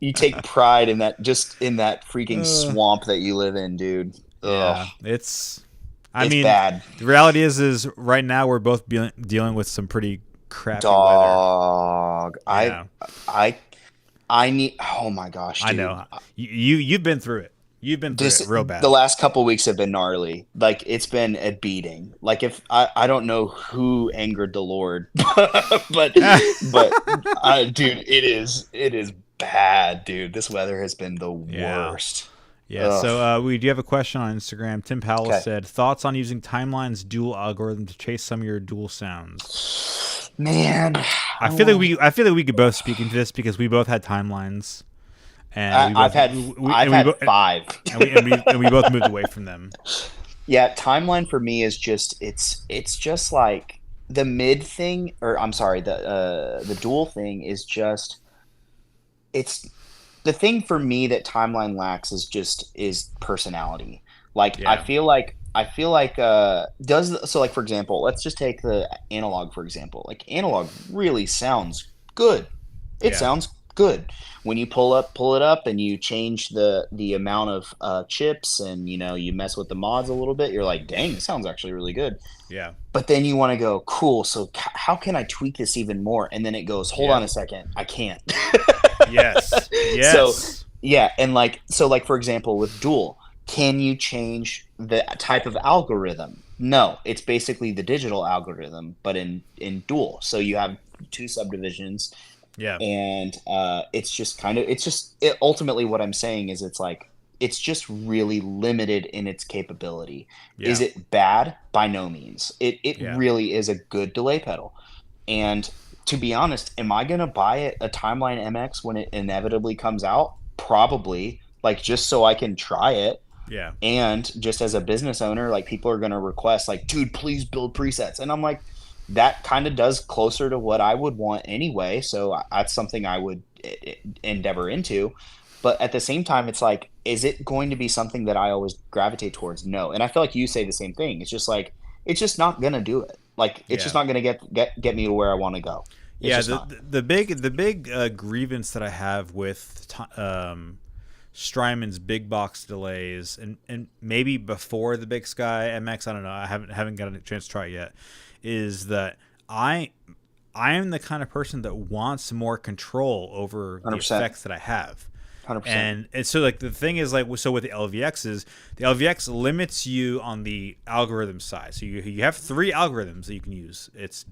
You take pride in that freaking swamp that you live in, dude. Yeah, it's bad. The reality is right now we're both dealing with some pretty crappy weather. Yeah. I need, oh my gosh, dude. I know. You've been through it. You've been through it real bad. The last couple of weeks have been gnarly. Like, it's been a beating. Like, if I don't know who angered the Lord, but dude, it is bad, dude. This weather has been the worst. Yeah. Ugh. So we do have a question on Instagram. Tim Powell said, thoughts on using Timeline's dual algorithm to chase some of your dual sounds? Man, I feel like we could both speak into this because we both had Timelines. And I've had 5, and we both moved away from them. Yeah, Timeline for me is just it's just like the mid thing, or I'm sorry, the dual thing is just it's the thing for me that Timeline lacks is personality. Like I feel like so like for example, let's just take the Analog for example. Like Analog really sounds good. It sounds good. When you pull it up and you change the amount of chips, and you mess with the mods a little bit, you're like, dang, this sounds actually really good. Yeah. But then you want to go, cool, so how can I tweak this even more? And then it goes, hold on a second, I can't. Yes. So yeah, and like for example with Duel, can you change the type of algorithm? No, it's basically the digital algorithm, but in Duel. So you have two subdivisions. Yeah. And it's just ultimately what I'm saying is it's just really limited in its capability. Yeah. Is it bad? By no means. It Yeah. really is a good delay pedal. And to be honest, am I going to buy a Timeline MX when it inevitably comes out? Probably, like, just so I can try it. Yeah. And just as a business owner, like, people are going to request, like, dude, please build presets. And I'm like, that kind of does closer to what I would want anyway. So that's something I would endeavor into. But at the same time, it's like, is it going to be something that I always gravitate towards? No. And I feel like you say the same thing. It's just like, it's just not going to do it. Like, it's just not going to get me to where I want to go. It's the big grievance that I have with Strymon's big box delays, and maybe before the Big Sky MX, I don't know, I haven't gotten a chance to try it yet, is that I am the kind of person that wants more control over 100%. the effects that I have. 100%. And so, like, the thing is, like, so with the LVXs, the LVX limits you on the algorithm size. So you have 3 algorithms that you can use. It's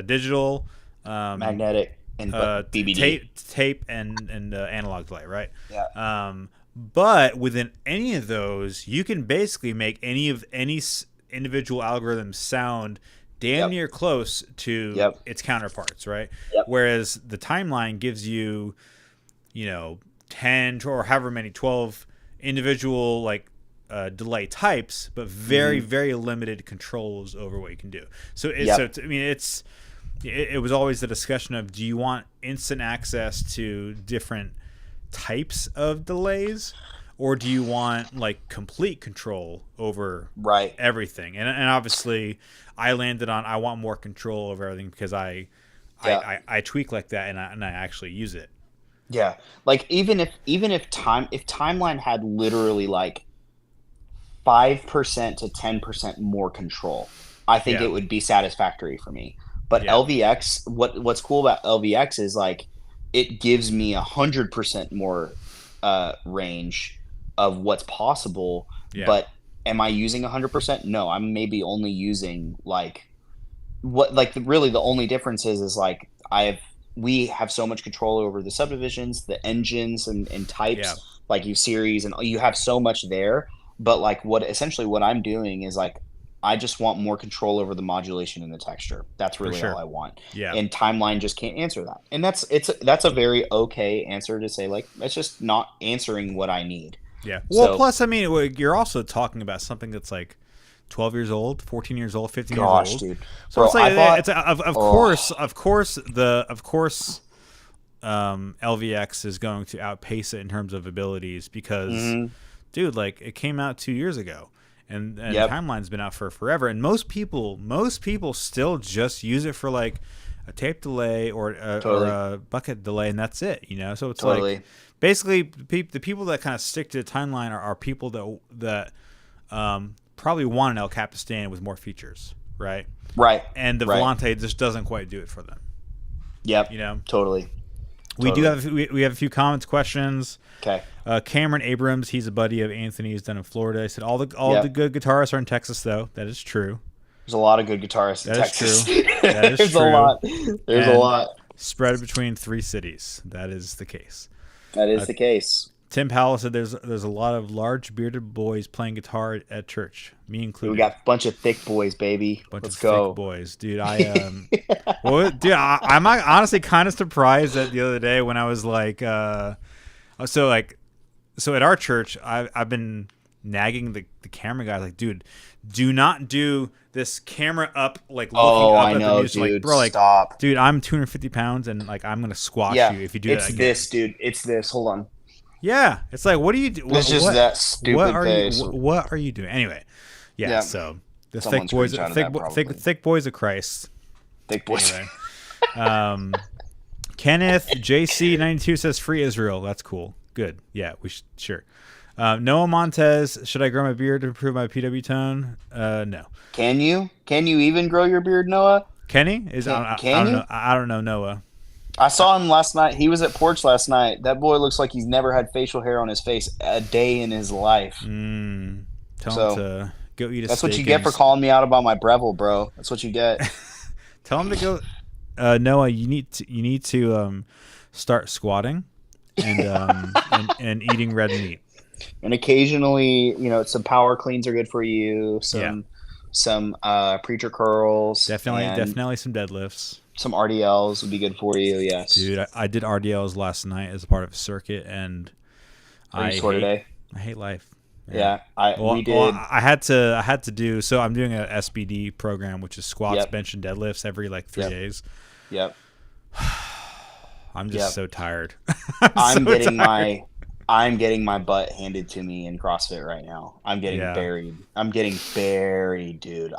digital, magnetic, and BBD, tape, and analog delay, right? Yeah. But within any of those, you can basically make any individual algorithm sound damn near close to its counterparts, right? Whereas the Timeline gives you, 10 or however many, 12 individual, like, delay types, but very, very limited controls over what you can do. So, it was always the discussion of, do you want instant access to different types of delays, or do you want, like, complete control over everything? And obviously, I landed on, I want more control over everything because I tweak like that, and I actually use it. Yeah, like even if Timeline had literally like 5% to 10% more control, I think it would be satisfactory for me. But LVX, what's cool about LVX is, like, it gives me 100% more range of what's possible. But am I using 100%? No, I'm maybe only using really the only difference is like we have so much control over the subdivisions, the engines and types, like you series, and you have so much there. But like what I'm doing is, like, I just want more control over the modulation and the texture. That's really all I want. Yeah. And Timeline just can't answer that. And that's a very okay answer to say, like, that's just not answering what I need. Yeah. Well, plus, I mean, you're also talking about something that's like 12 years old, 14 years old, 15 years old. Gosh, dude. So it's like, of course, LVX is going to outpace it in terms of abilities because, dude, like, it came out 2 years ago. And Timeline's been out for forever, and most people still just use it for, like, a tape delay or a bucket delay, and that's it. So it's like, basically the people that kind of stick to the Timeline are people that probably want an El Capistan with more features, right? Right. And the Volante just doesn't quite do it for them. Yep. Totally. We have a few comments, questions. Okay. Cameron Abrams, he's a buddy of Anthony's down in Florida. He said all the good guitarists are in Texas, though. That is true. There's a lot of good guitarists in Texas. True. That is There's true. a lot. There's a lot. Spread between 3 cities. That is the case. That is the case. Tim Powell said there's a lot of large bearded boys playing guitar at church, me included. We got a bunch of thick boys, baby. Let's go. Thick boys, dude. I'm honestly kind of surprised that the other day when I was like, so at our church, I've been nagging the camera guy, like, dude, do not do this camera up, like, looking up at the music. Dude, like, bro, like, stop. Dude, I'm 250 pounds and, like, I'm gonna squash you if you do that again. It's this, dude. It's this. Hold on. Yeah, it's like, what do you do? It's just that stupid face. What are you doing? Anyway, so the thick boys of Christ. Thick boys. Anyway. Kenneth JC92 says free Israel. That's cool. Good. Yeah, we should. Sure. Noah Montez, should I grow my beard to improve my PW tone? No. Can you? Can you even grow your beard, Noah? Kenny is. I don't know. I don't know Noah. I saw him last night. He was at Porch last night. That boy looks like he's never had facial hair on his face a day in his life. Tell him to go eat a steak. That's what you get for calling me out about my Breville, bro. That's what you get. Tell him to go. Noah, you need to start squatting and eating red meat. And occasionally, some power cleans are good for you. Some preacher curls. Definitely some deadlifts. Some RDLs would be good for you. Yes, dude. I did RDLs last night as a part of a circuit, and I hate life. Yeah, we did. Well, I had to do. So I'm doing a SBD program, which is squats, bench, and deadlifts every 3 days. Yep. I'm just so tired. I'm getting my butt handed to me in CrossFit right now. I'm getting buried. I'm getting buried, dude.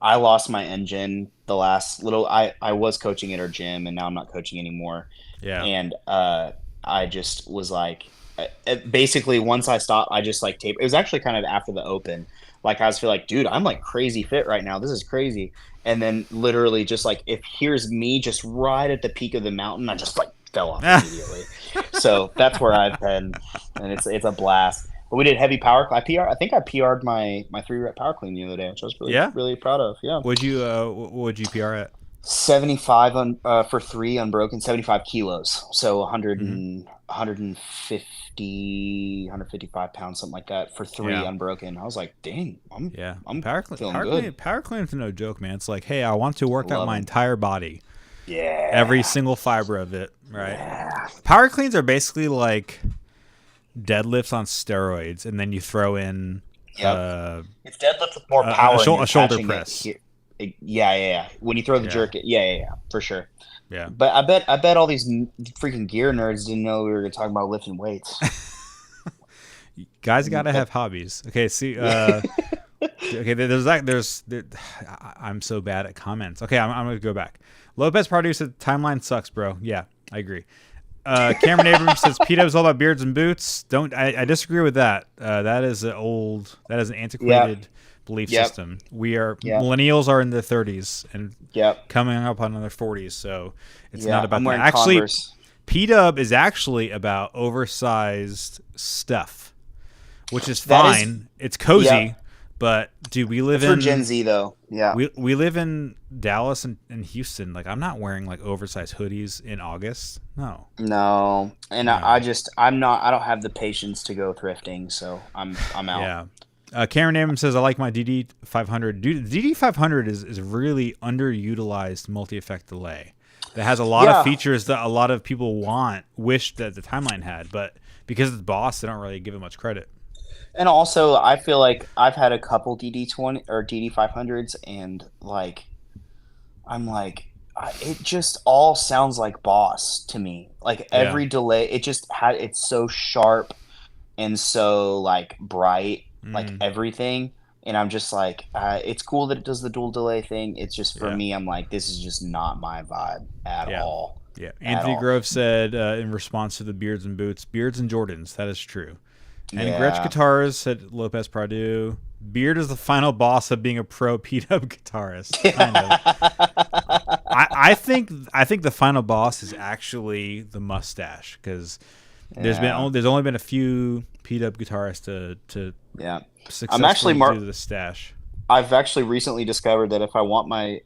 I lost my engine the last little. I was coaching at our gym, and now I'm not coaching anymore. Yeah. And I just was like, basically once I stopped, I just tape. It was actually kind of after the open. I was feel like, dude, I'm crazy fit right now. This is crazy. And then literally just if here's me just right at the peak of the mountain, I just fell off immediately. So that's where I've been, and it's a blast. But we did heavy power. I think I PR'd my 3-rep power clean the other day, which I was really proud of. Yeah. Would you PR at? 75 for 3 unbroken, 75 kilos. So 155 pounds, something like that for 3 unbroken. I was like, dang, I'm feeling good. Power clean's no joke, man. It's hey, I want to work out my entire body. Yeah. Every single fiber of it, right? Yeah. Power cleans are basically deadlifts on steroids, and then you throw in it's deadlift with more power, a shoulder press. Yeah. When you throw the jerk, for sure. Yeah. But I bet all these freaking gear nerds didn't know we were talking about lifting weights. Guys got to have hobbies. Okay, see. I'm so bad at comments. Okay, I'm gonna go back. Lopez Pardue said timeline sucks, bro. Yeah, I agree. Cameron Abrams says P-Dub's all about beards and boots. I disagree with that. That is an antiquated belief system. Millennials are in their 30s and coming up on their 40s, so it's not about that. Actually, Converse. P-Dub is actually about oversized stuff, which is fine. It's cozy. But dude, we live for Gen Z though. Yeah, we live in Dallas and Houston. I'm not wearing oversized hoodies in August. No. And no. I don't have the patience to go thrifting, so I'm out. Yeah. Karen Abrams says I like my DD500. Dude, the DD500 is really underutilized multi-effect delay. That has a lot of features that a lot of people wish that the Timeline had, but because it's Boss, they don't really give it much credit. And also, I feel like I've had a couple DD20 or DD500s, and it just all sounds like Boss to me. Every delay, it's so sharp and so bright, everything. And I'm just it's cool that it does the dual delay thing. It's just for me, I'm this is just not my vibe at all. Yeah. Anthony Grove said in response to the beards and boots, beards and Jordans. That is true. And Gretsch Guitars said Lopez Pardue, beard is the final boss of being a pro P-Dub guitarist. Kind of. I think the final boss is actually the mustache, because there's only been a few P-Dub guitarists to successfully do the stash. I've actually recently discovered that if I want my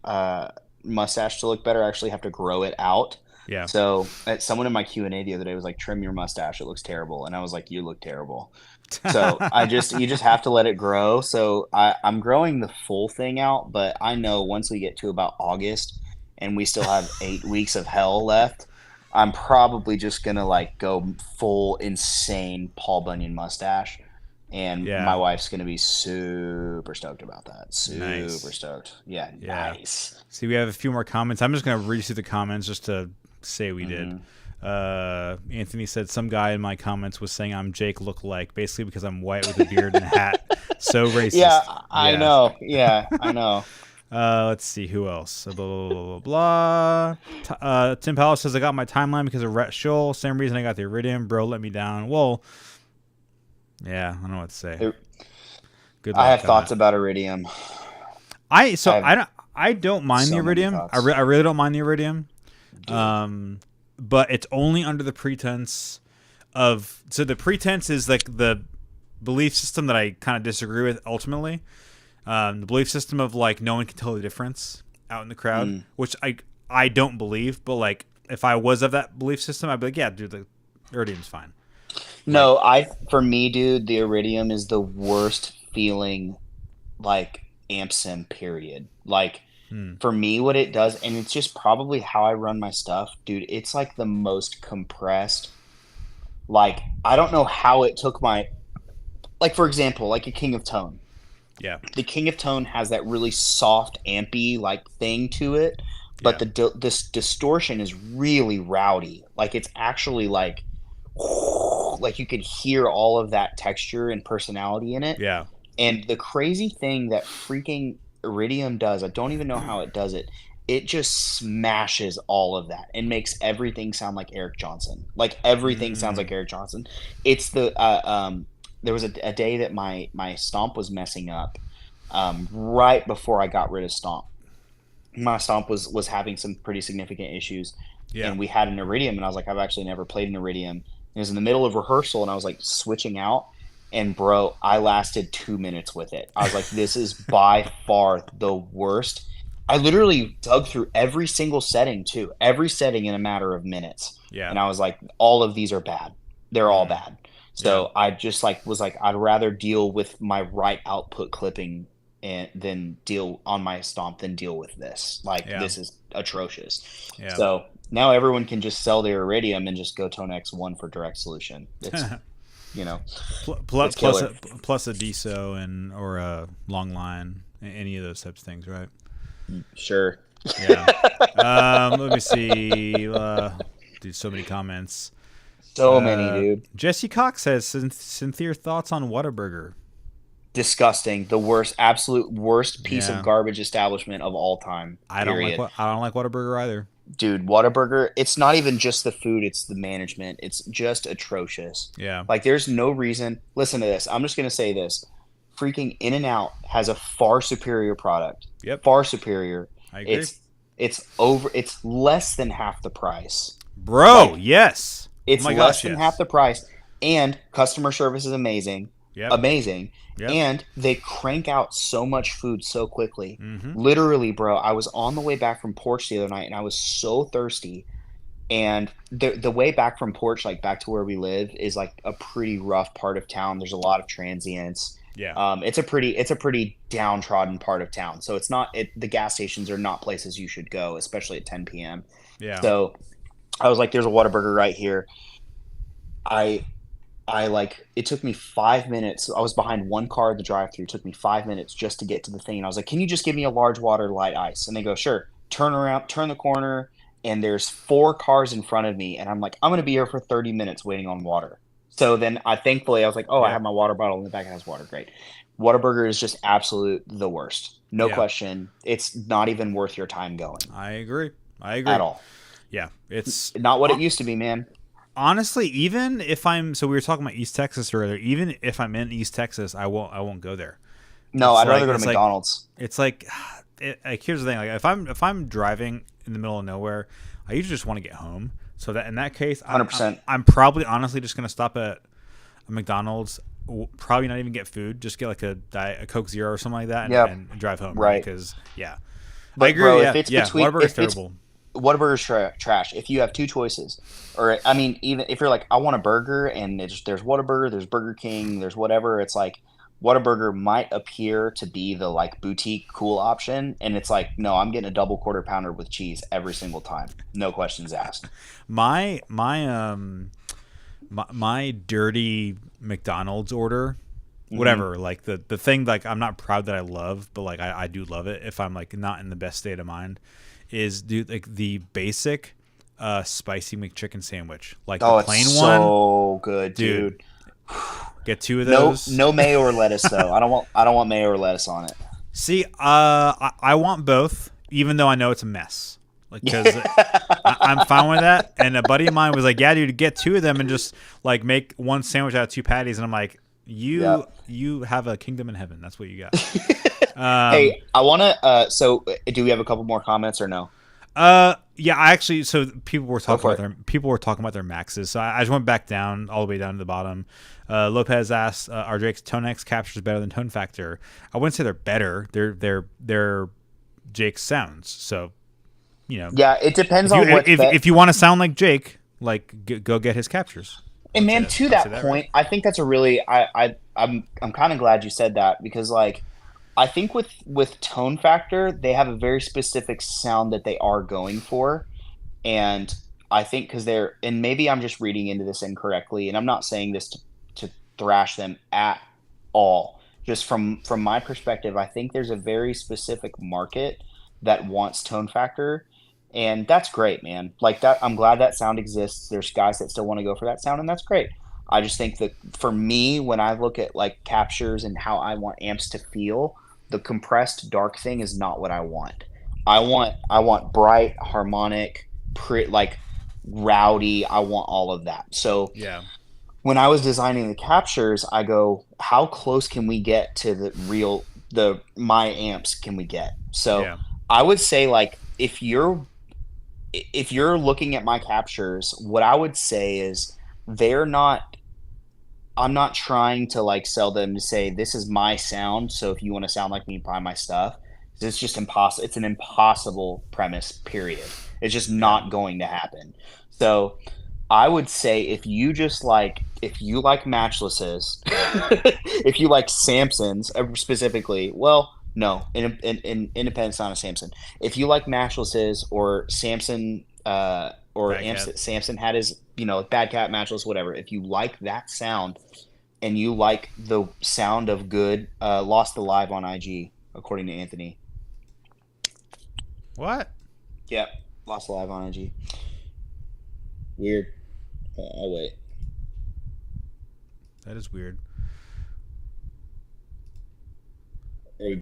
mustache to look better, I actually have to grow it out. Yeah. So someone in my Q&A the other day was like, trim your mustache, it looks terrible. And I was like, you look terrible. So you just have to let it grow. So I'm growing the full thing out, but I know once we get to about August and we still have 8 weeks of hell left, I'm probably just going to go full insane Paul Bunyan mustache. And my wife's going to be super stoked about that. Super stoked. Yeah, nice. See, we have a few more comments. I'm just going to read through the comments just to say we did. Anthony said some guy in my comments was saying I'm Jake look-alike, basically because I'm white with a beard and a hat. So racist. Yeah, I know. Yeah, I know. Let's see who else. Blah blah blah blah. blah. Tim Palace says I got my timeline because of Rhett Shull. Same reason I got the Iridium. Bro, let me down. Well, yeah, I don't know what to say. Good luck. I have thoughts about Iridium. I don't mind the Iridium. I really don't mind the Iridium. But it's only under the pretense of, so the pretense is like the belief system that I kind of disagree with ultimately. The belief system of like no one can tell the difference out in the crowd, which I don't believe, but like if I was of that belief system, I'd be like, yeah, dude, the Iridium's fine. No, for me, dude, the Iridium is the worst feeling like amp sim, period. Like for me, what it does, and it's just probably how I run my stuff, dude, it's like the most compressed. Like, I don't know how it took my, like, for example, like a King of Tone. Yeah. The King of Tone has that really soft, ampy, like, thing to it, but this distortion is really rowdy. Like, it's actually like you could hear all of that texture and personality in it. Yeah. And the crazy thing that freaking Iridium does, I don't even know how it does it. It just smashes all of that and makes everything sound like Eric Johnson. Like everything sounds like Eric Johnson. It's the there was a day that my Stomp was messing up right before I got rid of Stomp. My Stomp was having some pretty significant issues. Yeah. And we had an Iridium, and I was like, I've actually never played an Iridium. It was in the middle of rehearsal, and I was like switching out. And bro, I lasted 2 minutes with it. I was like, this is by far the worst. I literally dug through every single setting too. Every setting in a matter of minutes. Yeah. And I was like, all of these are bad. They're all bad. So I just was like, I'd rather deal with my right output clipping than deal on my Stomp than deal with this. Like this is atrocious. Yeah. So now everyone can just sell their Iridium and just go Tone X1 for direct solution. It's plus a DSO and or a long line, any of those types of things, right? Sure. Yeah. Let me see. Dude, so many comments. So many, dude. Jesse Cox says sincere thoughts on Whataburger. Disgusting. The worst, absolute worst piece of garbage establishment of all time. I don't like Whataburger either. Dude, Whataburger, it's not even just the food, it's the management. It's just atrocious. Yeah. Like, there's no reason. Listen to this. I'm just going to say this. Freaking In-N-Out has a far superior product. Yep. Far superior. I agree. It's less than half the price. Bro, like, yes. It's less than half the price. And customer service is amazing. Yep. Amazing. Yep. And they crank out so much food so quickly. Mm-hmm. Literally, bro, I was on the way back from Porch the other night, and I was so thirsty. And the way back from Porch, like back to where we live, is like a pretty rough part of town. There's a lot of transients. Yeah. It's a pretty downtrodden part of town. So it's not the gas stations are not places you should go, especially at 10 p.m. Yeah. So I was like, there's a Whataburger right here. It took me 5 minutes. I was behind one car at the drive-thru. It took me 5 minutes just to get to the thing. And I was like, can you just give me a large water, light ice? And they go, sure. Turn around, turn the corner, and there's 4 cars in front of me. And I'm like, I'm going to be here for 30 minutes waiting on water. So then I was like, I have my water bottle in the back. It has water. Great. Whataburger is just absolute the worst. No question. It's not even worth your time going. I agree. At all. Yeah. It's not what it used to be, man. Honestly, even if we were talking about East Texas earlier, even if I'm in East Texas, I won't go there. No, I'd rather go to McDonald's. It's like here's the thing, like if I'm driving in the middle of nowhere, I usually just want to get home. So that in that case, 100%. I'm probably honestly just gonna stop at a McDonald's, probably not even get food, just get like a Coke Zero or something like that, and drive home. Right? Because but I agree. Bro, if it's between, Whataburger's terrible. Whataburger's trash. If you have 2 choices, or I mean, even if you're like, I want a burger, and there's Whataburger, there's Burger King, there's whatever, it's like Whataburger might appear to be the like boutique cool option, and it's like, no, I'm getting a double quarter pounder with cheese every single time, no questions asked. My dirty McDonald's order, whatever, like the thing, like I'm not proud that I love, but like I do love it if I'm like not in the best state of mind, is like the basic spicy McChicken sandwich, like the plain it's one. So good, dude. Get 2 of those. No mayo or lettuce though. I don't want mayo or lettuce on it. See, I want both, even though I know it's a mess. Like, because I'm fine with that. And a buddy of mine was like, "Yeah, dude, get 2 of them and just like make one sandwich out of 2 patties." And I'm like, "You have a kingdom in heaven. That's what you got." Hey, I want to. So, do we have a couple more comments or no? Yeah, I actually. So people were talking about their maxes. So I just went back down, all the way down to the bottom. Lopez asked, "Are Drake's Tone X captures better than Tone Factor?" I wouldn't say they're better. They're Jake's sounds. So, Yeah, it depends on what. If you want to sound like Jake, like go get his captures. And man, to that point, I think that's a really I'm kind of glad you said that, because like I think with Tone Factor, they have a very specific sound that they are going for, and I think because and maybe I'm just reading into this incorrectly, and I'm not saying this to thrash them at all. Just from my perspective, I think there's a very specific market that wants Tone Factor, and that's great, man. Like that, I'm glad that sound exists. There's guys that still want to go for that sound, and that's great. I just think that for me, when I look at like captures and how I want amps to feel, the compressed dark thing is not what I want. I want bright, harmonic, like rowdy. I want all of that. So yeah, when I was designing the captures, I go, how close can we get to my amps can we get? So I would say, like, if you're looking at my captures, what I would say is I'm not trying to like sell them to say this is my sound, so if you want to sound like me, buy my stuff. It's just impossible. It's an impossible premise, period. It's just not going to happen. So I would say if you like Matchlesses, if you like Samsons specifically, well, no, in Independent's not a Samson. If you like Matchlesses or Samson, or amps that Samson had his, Bad Cat, Matchless, whatever. If you like that sound and you like the sound of good, Lost Alive on IG, according to Anthony. What? Yep, Lost Alive on IG. Weird. I'll wait. That is weird.